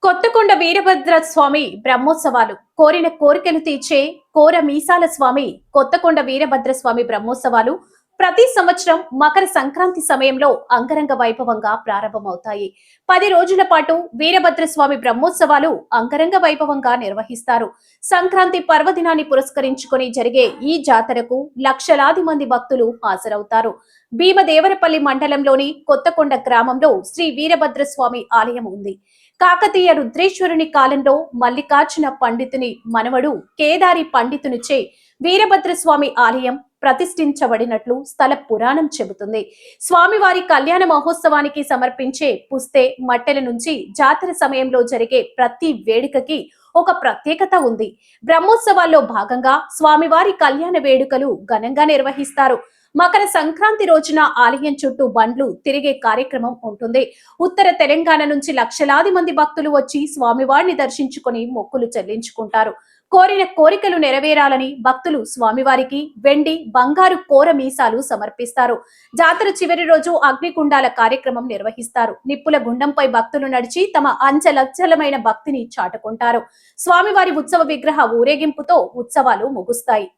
కొత్తకొండ వీరభద్ర స్వామి బ్రహ్మోత్సవాలు కోరిన కోరికలు తీర్చే కోర మీసాల స్వామి కొత్తకొండ వీరభద్ర స్వామి బ్రహ్మోత్సవాలు ప్రతి సంవత్సరం మకర సంక్రాంతి సమయంలో అంగరంగ వైభవంగా ప్రారంభమవుతాయి. 10 రోజుల పాటు వీరభద్ర స్వామి బ్రహ్మోత్సవాలు అంగరంగ వైభవంగా నిర్వహిస్తారు. సంక్రాంతి పర్వదినాన్ని పురస్కరించుకొని జరిగే ఈ జాతరకు లక్షలాది మంది భక్తులు హాజరవుతారు. భీమదేవరపల్లి మండలంలోని కొత్తకొండ గ్రామంలో శ్రీ వీరభద్ర స్వామి ఆలయం ఉంది. కాకతీయ రుద్రేశ్వరుని కాలంలో మల్లికార్జున పండితుని మనవడు కేదారి పండితునిచే వీరభద్రస్వామి ఆలయం ప్రతిష్ఠించబడినట్లు స్థల పురాణం చెబుతుంది. స్వామివారి కళ్యాణ మహోత్సవానికి సమర్పించే పుస్తే మట్టెల నుంచి జాతర సమయంలో జరిగే ప్రతి వేడుకకి ఒక ప్రత్యేకత ఉంది. బ్రహ్మోత్సవాల్లో భాగంగా స్వామివారి కళ్యాణ వేడుకలు ఘనంగా నిర్వహిస్తారు. మకర సంక్రాంతి రోజున ఆలయం చుట్టూ బండ్లు తిరిగే కార్యక్రమం ఉంటుంది. ఉత్తర తెలంగాణ నుంచి లక్షలాది మంది భక్తులు వచ్చి స్వామివారిని దర్శించుకుని మొక్కులు చెల్లించుకుంటారు. కోరిన కోరికలు నెరవేరాలని భక్తులు స్వామివారికి వెండి, బంగారు కోర మీసాలు సమర్పిస్తారు. జాతర చివరి రోజు అగ్నికుండాల కార్యక్రమం నిర్వహిస్తారు. నిప్పుల గుండంపై భక్తులు నడిచి తమ అంచలచ్చలమైన భక్తిని చాటుకుంటారు. స్వామివారి ఉత్సవ విగ్రహ ఊరేగింపుతో ఉత్సవాలు ముగుస్తాయి.